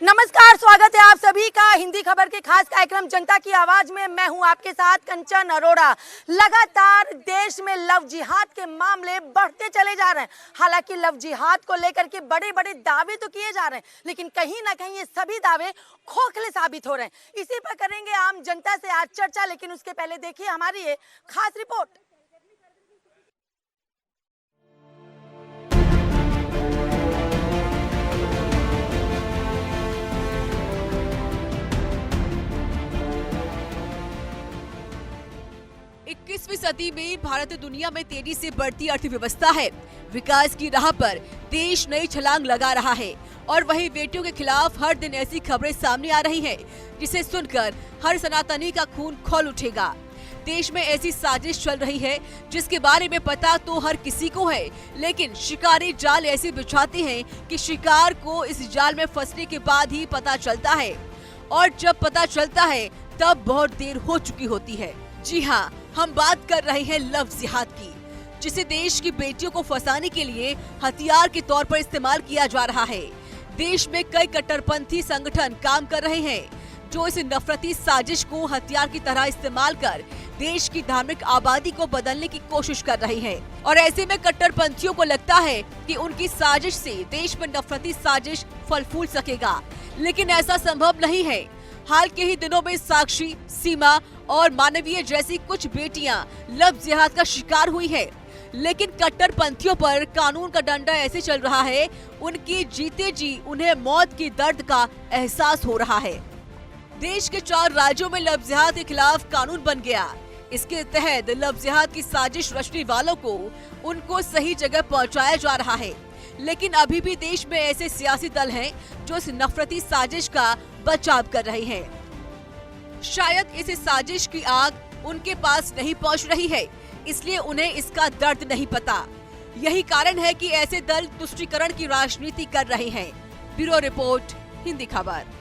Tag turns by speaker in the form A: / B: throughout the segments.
A: नमस्कार, स्वागत है आप सभी का हिंदी खबर के खास कार्यक्रम जनता की आवाज में। मैं हूं आपके साथ कंचन अरोड़ा। लगातार देश में लव जिहाद के मामले बढ़ते चले जा रहे हैं। हालांकि लव जिहाद को लेकर के बड़े बड़े दावे तो किए जा रहे हैं, लेकिन कहीं ना कहीं ये सभी दावे खोखले साबित हो रहे हैं। इसी पर करेंगे आम जनता से आज चर्चा, लेकिन उसके पहले देखिए हमारी ये खास रिपोर्ट।
B: इक्कीसवीं सदी में भारत दुनिया में तेजी से बढ़ती अर्थव्यवस्था है। विकास की राह पर देश नई छलांग लगा रहा है और वही बेटियों के खिलाफ हर दिन ऐसी खबरें सामने आ रही हैं, जिसे सुनकर हर सनातनी का खून खौल उठेगा। देश में ऐसी साजिश चल रही है जिसके बारे में पता तो हर किसी को है, लेकिन शिकारी जाल ऐसे बिछाते हैं कि शिकार को इस जाल में फंसने के बाद ही पता चलता है, और जब पता चलता है तब बहुत देर हो चुकी होती है। जी हाँ, हम बात कर रहे हैं लव जिहाद की, जिसे देश की बेटियों को फंसाने के लिए हथियार के तौर पर इस्तेमाल किया जा रहा है। देश में कई कट्टरपंथी संगठन काम कर रहे हैं जो इस नफरती साजिश को हथियार की तरह इस्तेमाल कर देश की धार्मिक आबादी को बदलने की कोशिश कर रहे हैं। और ऐसे में कट्टरपंथियों को लगता है कि उनकी साजिश से देश में नफरती साजिश फल फूल सकेगा, लेकिन ऐसा संभव नहीं है। हाल के ही दिनों में साक्षी, सीमा और मानवीय जैसी कुछ बेटियां लव जिहाद का शिकार हुई है, लेकिन कट्टरपंथियों पर कानून का डंडा ऐसे चल रहा है, उनकी जीते जी उन्हें मौत की दर्द का एहसास हो रहा है। देश के 4 राज्यों में लव जिहाद के खिलाफ कानून बन गया। इसके तहत लव जिहाद की साजिश रचने वालों को उनको सही जगह पहुंचाया जा रहा है, लेकिन अभी भी देश में ऐसे सियासी दल हैं जो इस नफरती साजिश का बचाव कर रहे हैं। शायद इस साजिश की आग उनके पास नहीं पहुंच रही है, इसलिए उन्हें इसका दर्द नहीं पता। यही कारण है कि ऐसे दल तुष्टीकरण की राजनीति कर रहे हैं। ब्यूरो रिपोर्ट, हिंदी खबर।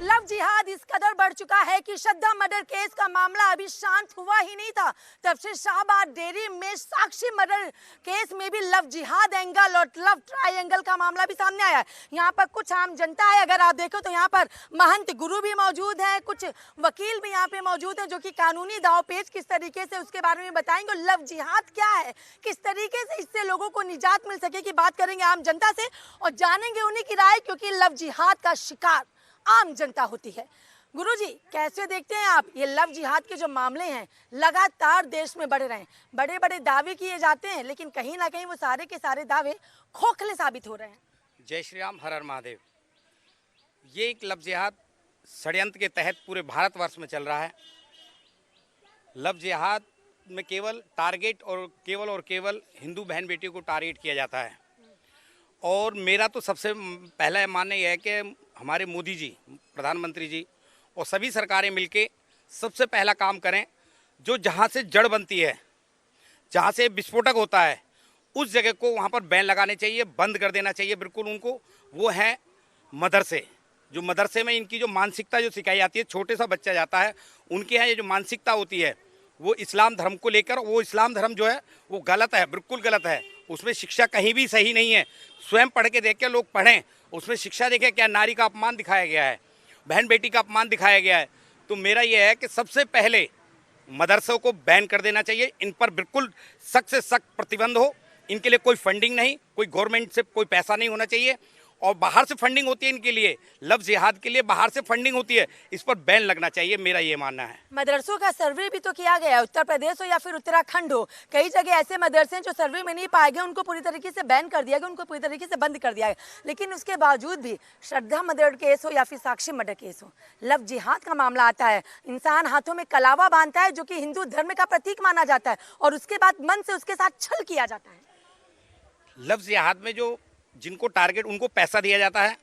A: लव जिहाद इस कदर बढ़ चुका है कि श्रद्धा मर्डर केस का मामला अभी शांत हुआ ही नहीं था, तब से शाहबाद डेयरी में साक्षी मर्डर केस में भी लव जिहाद एंगल और लव ट्रायंगल का मामला भी सामने आया है। यहाँ पर कुछ आम जनता है, अगर आप देखो तो यहाँ पर महंत गुरु भी मौजूद है, कुछ वकील भी यहाँ पे मौजूद है जो कि कानूनी दावपेच किस तरीके से उसके बारे में बताएंगे। और लव जिहाद क्या है, किस तरीके से इससे लोगों को निजात मिल सके, की बात करेंगे आम जनता से और जानेंगे उन्हीं की राय, क्योंकि लव जिहाद का शिकार आम जनता होती है। गुरुजी, कैसे देखते हैं आप ये लव जिहाद के जो मामले हैं लगातार देश में बढ़ रहे हैं? बड़े बड़े दावे किए जाते हैं, लेकिन कहीं ना कहीं वो सारे के सारे दावे खोखले साबित हो रहे हैं।
C: जय श्री राम, हर हर महादेव। ये एक लव जिहाद षड्यंत्र के तहत पूरे भारतवर्ष में चल रहा है। लव जिहाद में केवल टारगेट और केवल हिंदू बहन बेटियों को टारगेट किया जाता है। और मेरा तो सबसे पहला मानना यह है कि हमारे मोदी जी, प्रधानमंत्री जी और सभी सरकारें मिलके सबसे पहला काम करें, जो जहाँ से जड़ बनती है, जहाँ से विस्फोटक होता है, उस जगह को वहाँ पर बैन लगाने चाहिए, बंद कर देना चाहिए बिल्कुल उनको। वो है मदरसे। जो मदरसे में इनकी जो मानसिकता जो सिखाई जाती है, छोटे सा बच्चा जाता है, उनके यहाँ ये जो मानसिकता होती है वो इस्लाम धर्म को लेकर, वो इस्लाम धर्म जो है वो गलत है, बिल्कुल गलत है। उसमें शिक्षा कहीं भी सही नहीं है। स्वयं पढ़ के देख के लोग पढ़ें, उसमें शिक्षा देखें। क्या नारी का अपमान दिखाया गया है, बहन बेटी का अपमान दिखाया गया है। तो मेरा यह है कि सबसे पहले मदरसों को बैन कर देना चाहिए। इन पर बिल्कुल सख्त से सख्त प्रतिबंध हो। इनके लिए कोई फंडिंग नहीं, कोई गवर्नमेंट से कोई पैसा नहीं होना चाहिए। और बाहर से फंडिंग होती है इनके लिए, लव जिहाद के लिए बाहर से फंडिंग होती है, इस पर बैन लगना चाहिए, मेरा ये मानना है।
A: मदरसों का सर्वे भी तो किया गया, उत्तर प्रदेश हो या फिर उत्तराखंड हो, कई जगह ऐसे मदरसे हैं जो सर्वे में नहीं पाए गए, उनको पूरी तरीके से बैन कर दिया गया, उनको पूरी तरीके से बंद कर दिया गया। लेकिन उसके बावजूद भी श्रद्धा मर्डर केस हो या फिर साक्षी मर्डर केस हो, लव जिहाद का मामला आता है, इंसान हाथों में कलावा बांधता है जो कि हिंदू धर्म का प्रतीक माना जाता है, और उसके बाद मन से उसके साथ छल किया जाता है।
C: लव जिहाद में जो जिनको टारगेट, उनको पैसा दिया जाता है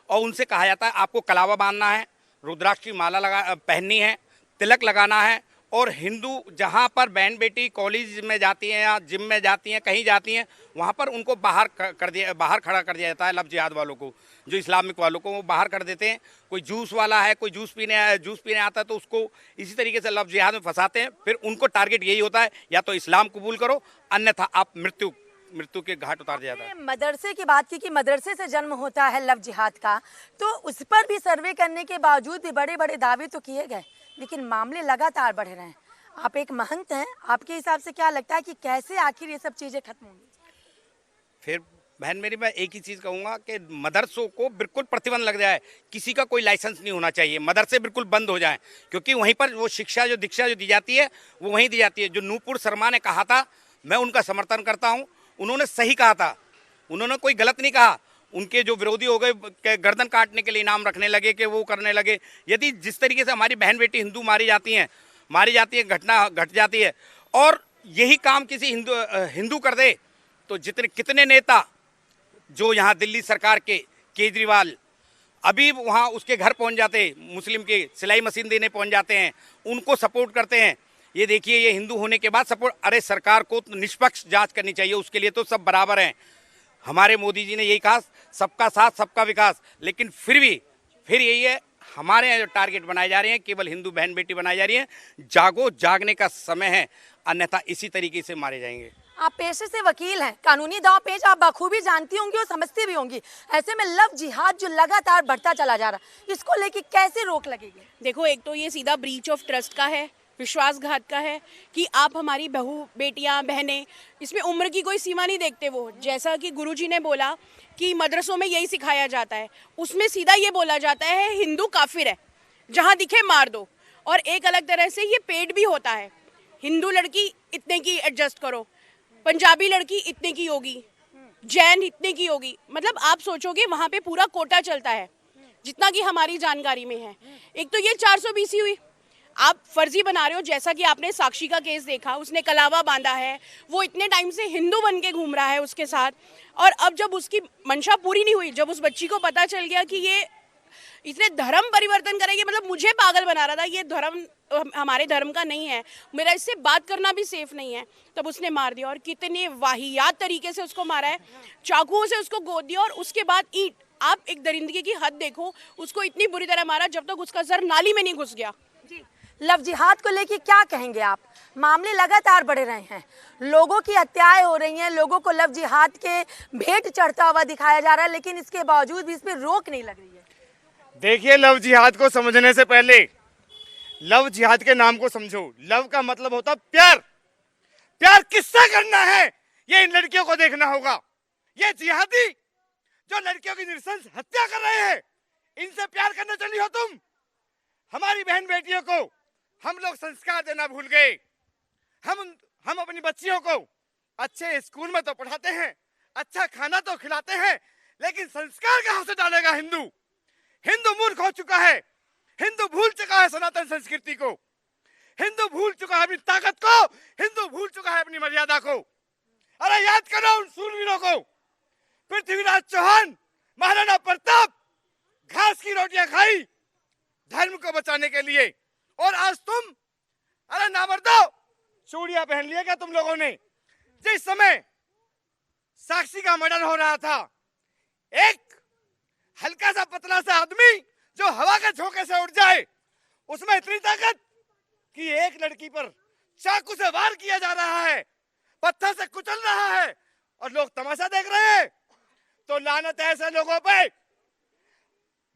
C: और उनसे कहा जाता है आपको कलावा बांधना है, रुद्राक्ष की माला पहननी है, तिलक लगाना है। और हिंदू जहाँ पर बहन बेटी कॉलेज में जाती हैं या जिम में जाती हैं, कहीं जाती हैं, वहाँ पर उनको बाहर खड़ा कर दिया जाता है। लव जिहाद वालों को, जो इस्लामिक वालों को, वो बाहर कर देते हैं। कोई जूस वाला है, कोई जूस पीने आता है तो उसको इसी तरीके से लव जिहाद में फंसाते हैं। फिर उनको टारगेट यही होता है, या तो इस्लाम कबूल करो अन्यथा आप मृत्यु मृत्यु के घाट उतार दिया जाता है।
A: मदरसे की बात की कि मदरसे से जन्म होता है लव जिहाद का, तो उस पर भी सर्वे करने के बावजूद भी बड़े बड़े दावे तो किए गए, लेकिन मामले लगातार बढ़ रहे हैं। आप एक महंत हैं, आपके हिसाब से क्या लगता है कि कैसे आखिर ये सब चीजें खत्म होंगी?
C: फिर बहन मेरी, मैं एक ही चीज़ कहूँगा कि मदरसों को बिल्कुल प्रतिबंध लग जाए, किसी का कोई लाइसेंस नहीं होना चाहिए, मदरसे बिल्कुल बंद हो जाएं, क्योंकि वहीं पर वो शिक्षा जो दीक्षा जो दी जाती है वो वहीं दी जाती है। जो नूपुर शर्मा ने कहा था, मैं उनका समर्थन करता हूँ, उन्होंने सही कहा था, उन्होंने कोई गलत नहीं कहा। उनके जो विरोधी हो गए गर्दन काटने के लिए इनाम रखने लगे कि वो करने लगे। यदि जिस तरीके से हमारी बहन बेटी हिंदू मारी जाती हैं, घटना घट जाती है, और यही काम किसी हिंदू कर दे तो कितने नेता जो यहाँ दिल्ली सरकार के केजरीवाल अभी वहाँ उसके घर पहुँच जाते, मुस्लिम के सिलाई मशीन देने पहुँच जाते हैं, उनको सपोर्ट करते हैं। ये देखिए, ये हिंदू होने के बाद सपोर्ट, अरे सरकार को तो निष्पक्ष जांच करनी चाहिए, उसके लिए तो सब बराबर हैं। हमारे मोदी जी ने यही कहा, सबका साथ सबका विकास, लेकिन फिर यही है, हमारे यहाँ जो टारगेट बनाए जा रहे हैं केवल हिंदू बहन बेटी बनाई जा रही हैं। जागो, जागने का समय है, अन्यथा इसी तरीके से मारे जाएंगे।
A: आप पेशे से वकील हैं, कानूनी दांव पेच आप बखूबी जानती होंगी और समझती भी होंगी। ऐसे में लव जिहाद जो लगातार बढ़ता चला जा रहा है, इसको लेके कैसे रोक लगेगी?
D: देखो, एक तो ये सीधा ब्रीच ऑफ ट्रस्ट का है, विश्वासघात का है कि आप हमारी बहू बेटियां बहनें, इसमें उम्र की कोई सीमा नहीं देखते। वो जैसा कि गुरुजी ने बोला कि मदरसों में यही सिखाया जाता है, उसमें सीधा ये बोला जाता है हिंदू काफिर है, जहां दिखे मार दो। और एक अलग तरह से ये पेड भी होता है, हिंदू लड़की इतने की एडजस्ट करो, पंजाबी लड़की इतने की होगी, जैन इतने की होगी। मतलब आप सोचोगे वहां पे पूरा कोटा चलता है, जितना कि हमारी जानकारी में है। एक तो ये 420 हुई, आप फर्जी बना रहे हो। जैसा कि आपने साक्षी का केस देखा, उसने कलावा बांधा है, वो इतने टाइम से हिंदू बन के घूम रहा है उसके साथ, और अब जब उसकी मंशा पूरी नहीं हुई, जब उस बच्ची को पता चल गया कि ये इसने धर्म परिवर्तन करेंगे, मतलब मुझे पागल बना रहा था, ये धर्म हमारे धर्म का नहीं है, मेरा इससे बात करना भी सेफ नहीं है, तब उसने मार दिया। और कितने वाहियात तरीके से उसको मारा है, चाकुओं से उसको गोद दिया, और उसके बाद ईंट। आप एक दरिंदगी की हद देखो, उसको इतनी बुरी तरह मारा जब तक उसका सर नाली में नहीं घुस गया।
A: लव जिहाद को लेके क्या कहेंगे आप? मामले लगातार बढ़ रहे हैं, लोगों की हत्याएं हो रही हैं, लोगों को लव जिहाद के भेंट चढ़ता हुआ दिखाया जा रहा है, लेकिन इसके बावजूद भी इस पर रोक नहीं लग रही है।
E: देखिए, लव जिहाद को समझने से पहले लव जिहाद के नाम को समझो। लव का मतलब होता प्यार। प्यार किससे करना है, ये इन लड़कियों को देखना होगा। ये जिहादी जो लड़कियों की नृशंस हत्या कर रहे हैं, इनसे प्यार करने चली हो तुम। हमारी बहन बेटियों को हम लोग संस्कार देना भूल गए। हम अपनी बच्चियों को अच्छे स्कूल में तो पढ़ाते हैं, अच्छा खाना तो खिलाते हैं, लेकिन संस्कार कहां से डालेगा हिंदू? हिंदू मूर्ख हो चुका है, हिंदू भूल चुका है सनातन संस्कृति को, हिंदू भूल चुका है अपनी ताकत को, हिंदू भूल चुका है अपनी मर्यादा को। अरे याद करो उन सूरवीरों को, पृथ्वीराज चौहान, महाराणा प्रताप, घास की रोटियां खाई धर्म को बचाने के लिए, और आज तुम, अरे नामर्दो, चूड़ियां पहन लिया क्या तुम लोगों ने? जिस समय साक्षी का मर्डर हो रहा था, एक हल्का सा पतला सा आदमी जो हवा के झोंके से उड़ जाए, उसमें इतनी ताकत कि एक लड़की पर चाकू से वार किया जा रहा है, पत्थर से कुचल रहा है, और लोग तमाशा देख रहे हैं। तो लानत है ऐसे लोगों पे।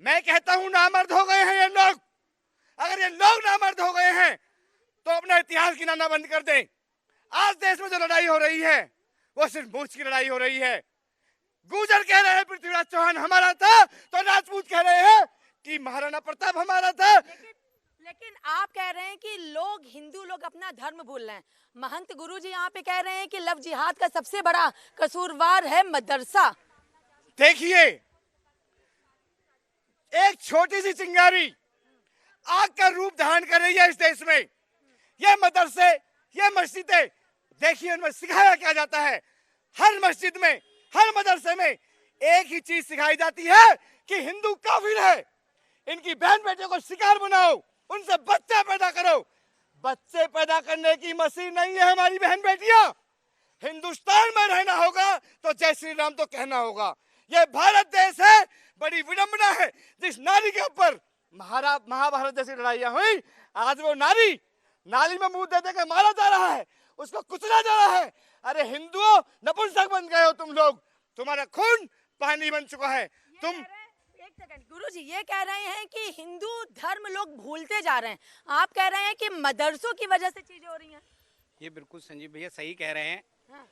E: मैं कहता हूं नामर्द हो गए हैं ये लोग। अगर ये लोग नामर्द हो गए हैं तो अपना इतिहास गिनाना बंद कर दें। आज देश में जो लड़ाई हो रही है वो सिर्फ मूछ की लड़ाई हो रही है। गुर्जर कह रहे हैं पृथ्वीराज चौहान हमारा था, तो राजपूत कह रहे हैं कि महाराणा प्रताप हमारा था।
A: लेकिन आप कह रहे हैं कि लोग, हिंदू लोग अपना धर्म भूल रहे हैं। महंत गुरुजी यहाँ पे कह रहे हैं कि लव जिहाद का सबसे बड़ा कसूरवार है मदरसा।
E: देखिए, एक छोटी सी चिंगारी आग का रूप धारण कर रही है इस देश में। ये मदरसे, ये मस्जिदें, देखिए उनमें सिखाया क्या जाता है। हर मस्जिद में, हर मदरसे में एक ही चीज सिखाई जाती है कि हिंदू काफिर है। इनकी बहन बेटियों को शिकार बनाओ, उनसे बच्चे पैदा करो। बच्चे पैदा करने की मशीन नहीं है हमारी बहन बेटियां। हिंदुस्तान में रहना होगा तो जय श्री राम तो कहना होगा। ये भारत देश है, बड़ी विडंबना है जिस नारी के ऊपर महाभारत जैसी लड़ाइयां हुई, आज वो नारी नाली में मुंह दे दे के मारा जा रहा है, उसको कुचला जा रहा है। अरे हिंदुओं, नपुंसक बन गए हो तुम लोग, तुम्हारा खून पानी बन चुका है। तुम
A: एक सेकंड गुरुजी, ये कह रहे हैं कि हिंदू धर्म लोग भूलते जा रहे हैं, आप कह रहे हैं कि मदरसों की वजह से चीजें हो रही हैं।
C: ये बिल्कुल संजीव भैया सही कह रहे हैं
A: हाँ।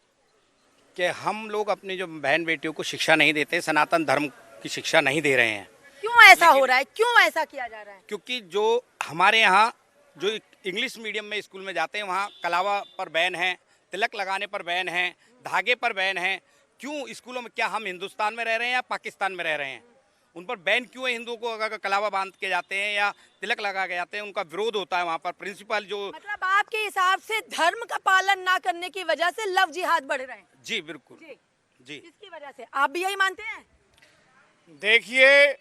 C: कि हम लोग अपनी जो बहन बेटियों को शिक्षा नहीं देते, सनातन धर्म की शिक्षा नहीं दे रहे हैं।
A: क्यों ऐसा हो रहा है, क्यों ऐसा किया जा रहा है?
C: क्योंकि जो हमारे यहाँ जो इंग्लिश मीडियम में स्कूल में जाते हैं, वहाँ कलावा पर बैन है, तिलक लगाने पर बैन है, धागे पर बैन है। क्यों स्कूलों में, क्या हम हिंदुस्तान में रह रहे हैं या पाकिस्तान में रह रहे हैं? उन पर बैन क्यों है? हिंदुओं को अगर कलावा बांध के जाते हैं या तिलक लगा के जाते हैं, उनका विरोध होता है वहाँ पर। प्रिंसिपल जो,
A: मतलब आपके हिसाब से धर्म का पालन ना करने की वजह से लव जिहाद बढ़ रहे हैं?
C: जी बिल्कुल जी।
A: इसकी वजह से आप भी यही मानते हैं?
E: देखिए,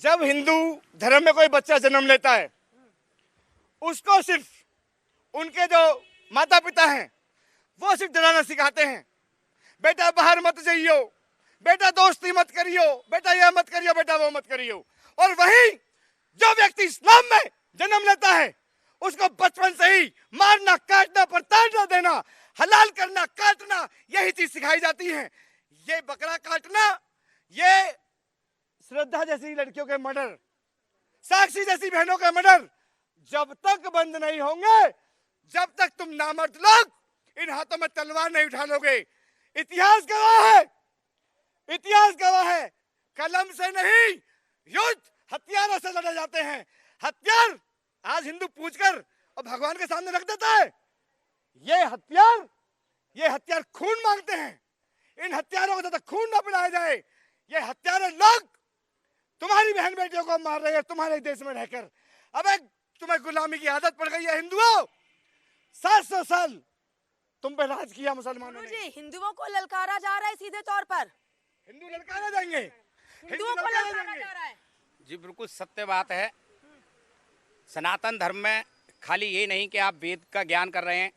E: जब हिंदू धर्म में कोई बच्चा जन्म लेता है, उसको सिर्फ उनके जो माता पिता हैं वो सिर्फ डराना सिखाते हैं। बेटा बाहर मत जाइयो, बेटा दोस्ती मत करियो, बेटा यह मत करियो, बेटा वो मत करियो। और वही जो व्यक्ति इस्लाम में जन्म लेता है, उसको बचपन से ही मारना, काटना, प्रताड़ना देना, हलाल करना, काटना, यही चीज सिखाई जाती है। ये बकरा काटना, ये श्रद्धा जैसी लड़कियों के मर्डर, साक्षी जैसी बहनों के मर्डर जब तक बंद नहीं होंगे, जब तक तुम नामर्द लोग इन हाथों में तलवार नहीं उठा लोगे। इतिहास गवाह है, इतिहास गवाह है, कलम से नहीं, युद्ध हथियारों से लड़े जाते हैं। हथियार आज हिंदू पूछकर और भगवान के सामने रख देता है। ये हथियार खून मांगते हैं। इन हथियारों को जब तक खून न पिलाया जाए, ये हत्यारे लोग तुम्हारी बहन बेटियों को मार रहे हैं तुम्हारे देश में रहकर। अब तुम्हें गुलामी की आदत पड़ गई है हिंदुओं। 700 साल तुम पे राज किया मुसलमानों ने।
A: जी, हिंदुओं को ललकारा जा रहा है सीधे तौर पर।
E: हिंदू ललकारे देंगे,
A: हिंदुओं को ललकारा जा रहा है।
C: जी बिल्कुल सत्य बात है। सनातन धर्म में खाली ये नहीं कि आप वेद का ज्ञान कर रहे हैं,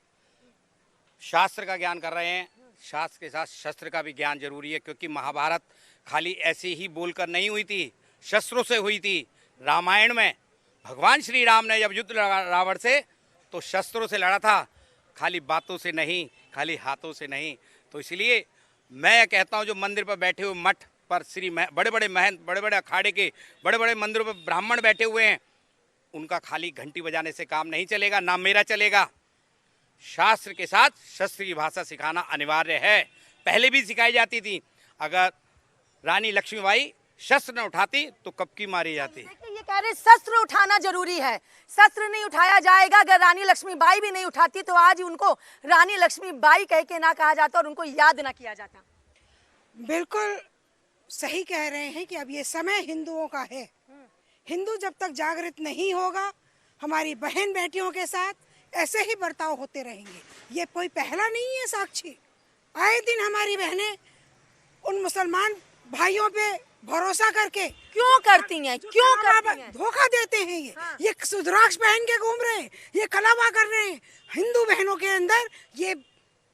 C: शास्त्र का ज्ञान कर रहे हैं, शास्त्र के साथ शस्त्र का भी ज्ञान जरूरी है। क्योंकि महाभारत खाली ऐसे ही बोलकर नहीं हुई थी, शस्त्रों से हुई थी। रामायण में भगवान श्री राम ने जब युद्ध लड़ा रावण से, तो शस्त्रों से लड़ा था, खाली बातों से नहीं, खाली हाथों से नहीं। तो इसलिए मैं कहता हूँ, जो मंदिर पर बैठे हुए मठ पर बड़े बड़े महंत, बड़े बड़े अखाड़े के बड़े बड़े मंदिरों पर ब्राह्मण बैठे हुए हैं, उनका खाली घंटी बजाने से काम नहीं चलेगा, ना मेरा चलेगा। शास्त्र के साथ शस्त्र की भाषा सिखाना अनिवार्य है। पहले भी सिखाई जाती थी। अगर रानी लक्ष्मीबाई शस्त्र न उठाती तो कब की मारी जाती।
A: ये कह रहे शस्त्र उठाना जरूरी है, शस्त्र नहीं उठाया जाएगा। अगर रानी लक्ष्मीबाई भी नहीं उठाती तो आज उनको रानी लक्ष्मीबाई कह के ना कहा जाता और उनको याद ना किया जाता।
F: बिल्कुल सही कह रहे हैं कि अब ये समय हिंदुओं का है। हिंदू जब तक जागृत नहीं होगा, हमारी बहन बेटियों के साथ ऐसे ही बर्ताव होते रहेंगे। ये कोई पहला नहीं है साक्षी। आए दिन हमारी बहनें उन मुसलमान भाइयों पे भरोसा करके
A: क्यों करती हैं, क्यों करती हैं?
F: धोखा देते हैं। ये रुद्राक्ष पहन के घूम रहे हैं, ये कलावा कर रहे हैं। हिंदू बहनों के अंदर ये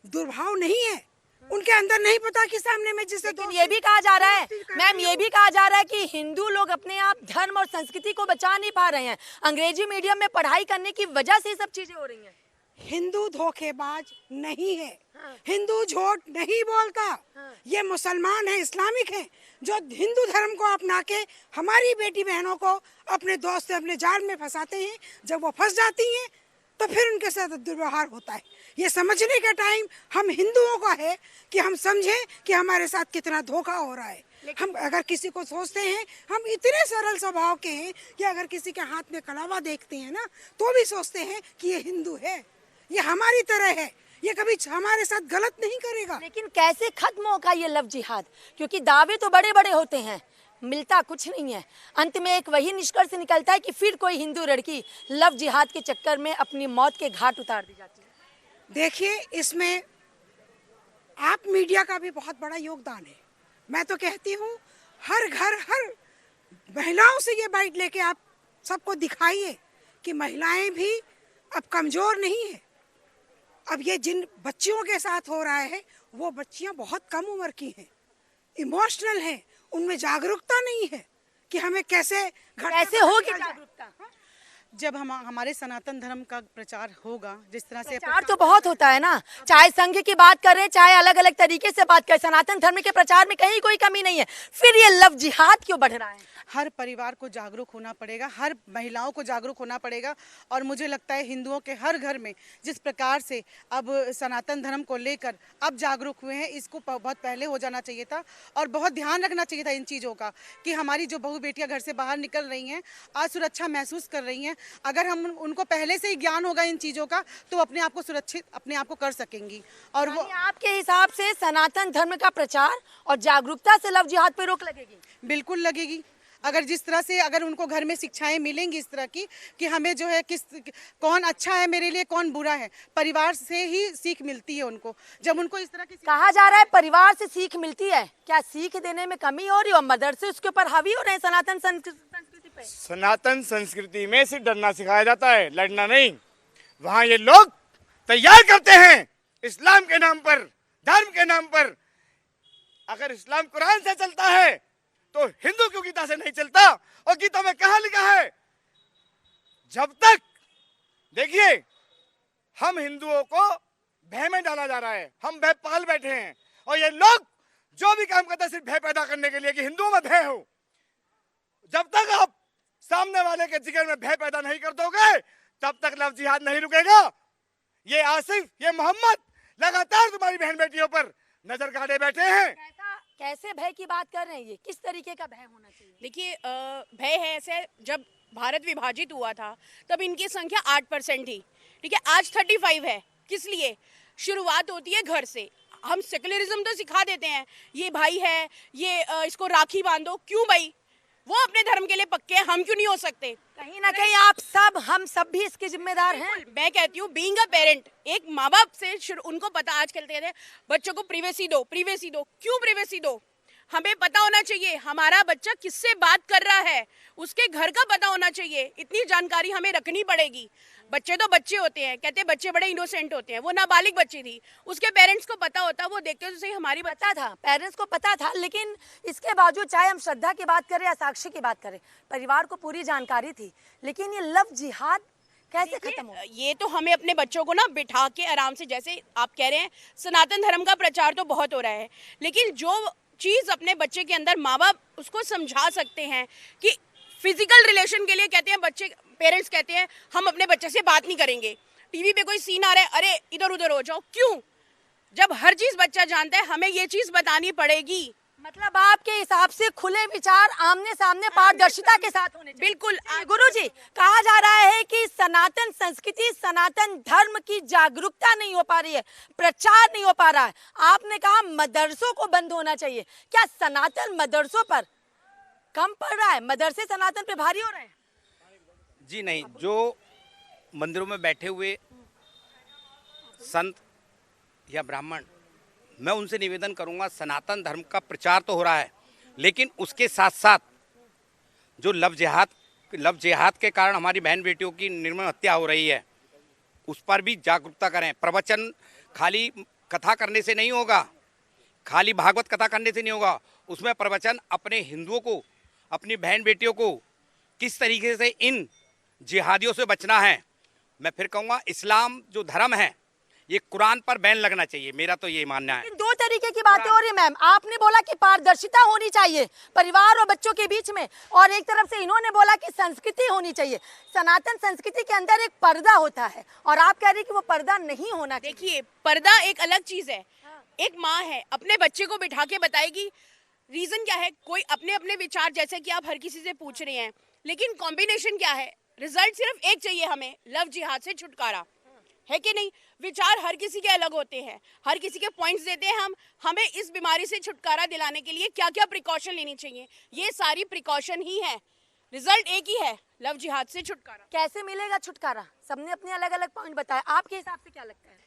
F: दुर्भाव नहीं है, उनके अंदर नहीं पता कि सामने में जिससे।
A: लेकिन ये भी कहा जा रहा है मैम, ये भी कहा जा रहा है कि हिंदू लोग अपने आप धर्म और संस्कृति को बचा नहीं पा रहे हैं। अंग्रेजी मीडियम में पढ़ाई करने की वजह से सब चीजें हो रही हैं।
F: हिंदू धोखेबाज नहीं है, हिंदू झूठ नहीं बोलता। ये मुसलमान है, इस्लामिक है, जो हिंदू धर्म को अपना के हमारी बेटी बहनों को अपने दोस्त से अपने जाल में फंसाते हैं। जब वो फंस जाती हैं तो फिर उनके साथ दुर्व्यवहार होता है। ये समझने का टाइम हम हिंदुओं का है कि हम समझें कि हमारे साथ कितना धोखा हो रहा है। हम अगर किसी को सोचते हैं, हम इतने सरल स्वभाव के हैं कि अगर किसी के हाथ में कलावा देखते हैं ना, तो भी सोचते हैं कि ये हिंदू है, ये हमारी तरह है, ये कभी हमारे साथ गलत नहीं करेगा।
A: लेकिन कैसे खत्म होगा ये लव जिहाद? क्योंकि दावे तो बड़े बड़े होते हैं, मिलता कुछ नहीं है। अंत में एक वही निष्कर्ष निकलता है कि फिर कोई हिंदू लड़की लव जिहाद के चक्कर में अपनी मौत के घाट उतार दी जाती है।
F: देखिए, इसमें आप मीडिया का भी बहुत बड़ा योगदान है। मैं तो कहती हूँ हर घर, हर महिलाओं से ये बाइट लेके आप सबको दिखाइए कि महिलाएं भी अब कमजोर नहीं है। अब ये जिन बच्चियों के साथ हो रहा है, वो बच्चियां बहुत कम उम्र की हैं, इमोशनल हैं, उनमें जागरूकता नहीं है कि हमें कैसे
A: होगी जागरूकता।
F: जब हम हमारे सनातन धर्म का प्रचार होगा, जिस तरह से
A: प्रचार तो बहुत होता है ना, चाहे संघ की बात करें, चाहे अलग अलग तरीके से बात करें, सनातन धर्म के प्रचार में कहीं कोई कमी नहीं है, फिर ये लव जिहाद क्यों बढ़ रहा है?
F: हर परिवार को जागरूक होना पड़ेगा, हर महिलाओं को जागरूक होना पड़ेगा। और मुझे लगता है हिंदुओं के हर घर में जिस प्रकार से अब सनातन धर्म को लेकर अब जागरूक हुए हैं, इसको बहुत पहले हो जाना चाहिए था और बहुत ध्यान रखना चाहिए था इन चीज़ों का, कि हमारी जो बहू बेटियां घर से बाहर निकल रही हैं, आज सुरक्षा महसूस कर रही हैं। अगर हम उनको पहले से ही ज्ञान होगा इन चीज़ों का, तो अपने आप को सुरक्षित अपने आप को कर सकेंगी। और वो
A: आपके हिसाब से सनातन धर्म का प्रचार और जागरूकता से लव जिहाद पे रोक लगेगी?
F: बिल्कुल लगेगी। अगर जिस तरह से अगर उनको घर में शिक्षाएं मिलेंगी इस तरह की कि हमें जो है कौन अच्छा है मेरे लिए, कौन बुरा है, परिवार से ही सीख मिलती है उनको। जब उनको इस तरह की
A: कहा जा रहा है परिवार से सीख मिलती है, क्या सीख देने में कमी हो रही है और मदरसे उसके ऊपर हावी हो रहे हैं सनातन संस्कृति पे?
E: सनातन संस्कृति में सिर्फ डरना सिखाया जाता है, लड़ना नहीं। वहाँ ये लोग तैयार करते हैं इस्लाम के नाम पर, धर्म के नाम पर। अगर इस्लाम कुरान से चलता है तो हिंदू क्यों गीता से नहीं चलता? और गीता में कहा लिखा है, जब तक देखिए हम हिंदुओं को भय में डाला जा रहा है, हम भय पाल बैठे हैं, और ये लोग जो भी काम करते हैं सिर्फ भय पैदा करने के लिए कि हिंदुओं में भय हो। जब तक आप सामने वाले के जिगर में भय पैदा नहीं कर दोगे, तब तक लव जिहाद नहीं रुकेगा। ये आसिफ, ये मोहम्मद लगातार तुम्हारी बहन बेटियों पर नजर गाड़े बैठे हैं।
A: कैसे भय की बात कर रहे हैं? ये किस तरीके का भय होना चाहिए?
D: देखिए, भय है ऐसे, जब भारत विभाजित हुआ था तब इनकी संख्या 8% थी, ठीक है, आज 35 है। किस लिए? शुरुआत होती है घर से। हम सेकुलरिज्म तो सिखा देते हैं, ये भाई है, ये इसको राखी बांधो। क्यों भाई? वो अपने धर्म के लिए पक्के हैं, हम क्यों नहीं हो सकते?
A: कहीं ना कहीं आप सब, हम सब भी इसके जिम्मेदार हैं।
D: मैं कहती हूँ बीइंग अ पेरेंट, एक माँ बाप से उनको पता, आजकल कहते हैं बच्चों को प्रिवेसी दो, प्रिवेसी दो। क्यों प्रिवेसी दो? हमें पता होना चाहिए हमारा बच्चा किससे बात कर रहा है, उसके घर का पता होना चाहिए, इतनी जानकारी हमें रखनी पड़ेगी। बच्चे तो बच्चे होते हैं, कहते हैं बच्चे बड़े इनोसेंट होते हैं, वो नाबालिग बच्ची थी, उसके पेरेंट्स को पता होता, वो देखते तो सही हमारी
A: पता था, पेरेंट्स को पता था, लेकिन इसके बावजूद चाहे हम श्रद्धा की बात करें या साक्षी की बात करें, परिवार को पूरी जानकारी थी, लेकिन ये लव जिहाद कैसे खत्म हो?
D: ये तो हमें अपने बच्चों को ना बिठा के आराम से, जैसे आप कह रहे हैं सनातन धर्म का प्रचार तो बहुत हो रहा है, लेकिन जो चीज़ अपने बच्चे के अंदर माँ बाप उसको समझा सकते हैं कि फिजिकल रिलेशन के लिए कहते हैं बच्चे, पेरेंट्स कहते हैं हम अपने बच्चे से बात नहीं करेंगे, टीवी पे कोई सीन आ रहा है, अरे इधर उधर हो जाओ। क्यों? जब हर चीज बच्चा जानता है, हमें ये चीज बतानी पड़ेगी।
A: मतलब आपके हिसाब से खुले विचार आमने सामने पारदर्शिता के साथ होने चाहिए।
D: बिल्कुल।
A: गुरुजी, कहा जा रहा है कि सनातन संस्कृति, सनातन धर्म की जागरूकता नहीं हो पा रही है, प्रचार नहीं हो पा रहा है। आपने कहा मदरसों को बंद होना चाहिए, क्या सनातन मदरसों पर कम पड़ रहा है? मदरसे सनातन पे भारी हो रहे हैं?
C: जी नहीं, जो मंदिरों में बैठे हुए संत या ब्राह्मण, मैं उनसे निवेदन करूंगा, सनातन धर्म का प्रचार तो हो रहा है, लेकिन उसके साथ साथ जो लव जिहाद के कारण हमारी बहन बेटियों की निर्मम हत्या हो रही है, उस पर भी जागरूकता करें। प्रवचन खाली कथा करने से नहीं होगा, खाली भागवत कथा करने से नहीं होगा, उसमें प्रवचन अपने हिंदुओं को, अपनी बहन बेटियों को किस तरीके से इन जिहादियों से बचना है। मैं फिर कहूँगा, इस्लाम जो धर्म है ये कुरान पर बैन लगना चाहिए, मेरा तो ये मानना है।
A: दो तरीके की बातें हो रही है मैम। आपने बोला कि पारदर्शिता होनी चाहिए परिवार और बच्चों के बीच में, और एक तरफ से इन्होंने बोला कि संस्कृति होनी चाहिए। सनातन संस्कृति के अंदर एक पर्दा होता है और आप कह रही कि वो पर्दा नहीं होना चाहिए।
D: देखिए, पर्दा एक अलग चीज है। एक माँ है, अपने बच्चे को बिठा के बताएगी रीजन क्या है, कोई अपने अपने विचार, जैसे कि आप हर किसी से पूछ रहे हैं, लेकिन कॉम्बिनेशन क्या है? रिजल्ट सिर्फ एक चाहिए हमें, लव जिहाद से छुटकारा, है कि नहीं? विचार हर किसी के अलग होते हैं, हर किसी के पॉइंट्स देते हैं हम। हमें इस बीमारी से छुटकारा दिलाने के लिए क्या क्या प्रिकॉशन लेनी चाहिए, ये सारी प्रिकॉशन ही है। रिजल्ट एक ही है, लव जिहाद से छुटकारा।
A: कैसे मिलेगा छुटकारा? सबने अपने अलग अलग पॉइंट बताए, आपके हिसाब से क्या लगता है?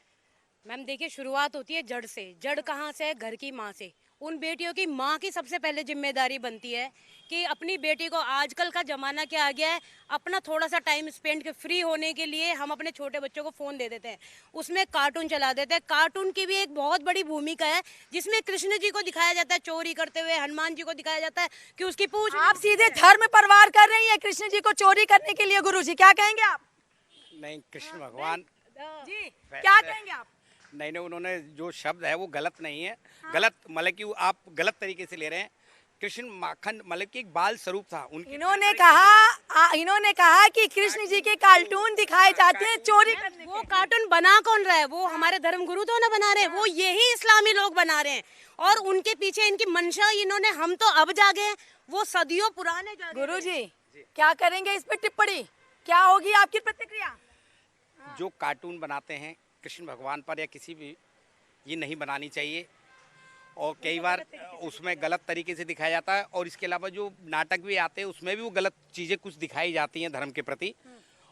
G: मैम देखिए, शुरुआत होती है जड़ से। जड़ कहाँ से है? घर की माँ से। उन बेटियों की माँ की सबसे पहले जिम्मेदारी बनती है कि अपनी बेटी को, आजकल का ज़माना क्या आ गया है, अपना थोड़ा सा टाइम स्पेंड फ्री होने के लिए हम अपने छोटे बच्चों को फ़ोन दे देते हैं, उसमें कार्टून चला देते हैं। कार्टून की भी एक बहुत बड़ी भूमिका है जिसमें कृष्ण जी को दिखाया जाता है चोरी करते हुए, हनुमान जी को दिखाया जाता है कि उसकी पूछ।
A: आप सीधे धर्म परवार कर रही हैं कृष्ण जी को चोरी करने के लिए। गुरुजी क्या कहेंगे आप?
C: नहीं, कृष्ण भगवान
A: जी क्या कहेंगे आप?
C: नहीं, उन्होंने जो शब्द है वो गलत नहीं है। गलत मतलब कि आप गलत तरीके से ले रहे हैं। कृष्ण माखन मतलब कि एक बाल स्वरूप था उनकी।
A: इन्होंने कहा कि कृष्ण जी के कार्टून दिखाए जाते हैं चोरी करने।
G: वो कार्टून बना कौन रहा है? वो हमारे धर्म गुरु तो ना बना रहे हैं, वो यही इस्लामी लोग बना रहे हैं और उनके पीछे इनकी मंशा इन्होंने, हम तो अब जागे हैं, वो सदियों पुराने जागे।
A: गुरुजी क्या करेंगे इस पे टिप्पणी? क्या होगी आपकी प्रतिक्रिया?
C: जो कार्टून बनाते हैं कृष्ण भगवान पर या किसी भी, ये नहीं बनानी चाहिए और कई बार उसमें गलत तरीके से दिखाया जाता है। और इसके अलावा जो नाटक भी आते हैं उसमें भी वो गलत चीज़ें कुछ दिखाई जाती हैं धर्म के प्रति,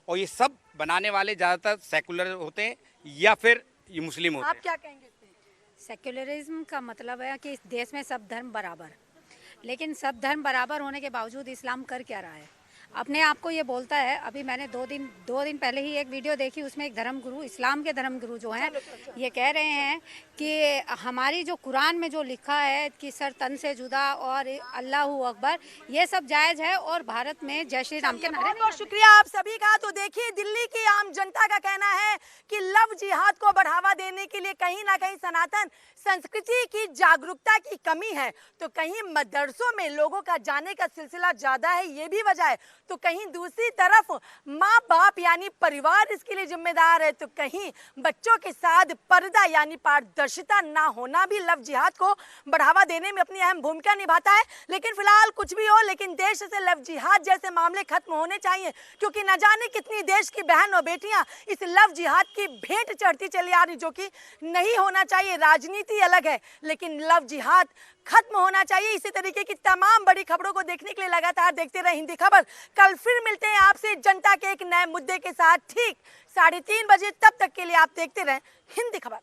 C: और ये सब बनाने वाले ज़्यादातर सेकुलर होते हैं या फिर ये मुस्लिम होते हैं।
A: आप क्या कहेंगे इस पे?
H: सेक्युलरिज्म का मतलब है कि इस देश में सब धर्म बराबर, लेकिन सब धर्म बराबर होने के बावजूद इस्लाम कर क्या रहा है? अपने आप को ये बोलता है। अभी मैंने दो दिन पहले ही एक वीडियो देखी, उसमें एक धर्मगुरु, इस्लाम के धर्मगुरु जो हैं, ये कह रहे हैं कि हमारी जो कुरान में जो लिखा है कि सर तन से जुदा और अल्लाहू अकबर, ये सब जायज़ है और भारत में जय श्री राम के नारे।
A: बहुत बहुत शुक्रिया आप सभी का। तो देखिए दिल्ली की आम जनता का कहना है कि लव जिहाद को बढ़ावा देने के लिए कहीं ना कहीं सनातन संस्कृति की जागरूकता की कमी है, तो कहीं मदरसों में लोगों का जाने का सिलसिला ज्यादा है, ये भी वजह है। तो कहीं दूसरी तरफ माँ बाप यानी परिवार इसके लिए जिम्मेदार है, तो कहीं बच्चों के साथ पर्दा यानी पारदर्शिता ना होना भी लव जिहाद को बढ़ावा देने में अपनी अहम भूमिका निभाता है। लेकिन फिलहाल कुछ भी हो, लेकिन देश से लव जिहाद जैसे मामले खत्म होने चाहिए, क्योंकि न जाने कितनी देश की बहन और बेटियां इस लव जिहाद की भेंट चढ़ती चली आ रही, जो कि नहीं होना चाहिए। राजनीति अलग है, लेकिन लव जिहाद खत्म होना चाहिए। इसी तरीके की तमाम बड़ी खबरों को देखने के लिए लगातार देखते रहे हिंदी खबर। कल फिर मिलते हैं आपसे जनता के एक नए मुद्दे के साथ ठीक 3:30 बजे। तब तक के लिए आप देखते रहें हिंदी खबर।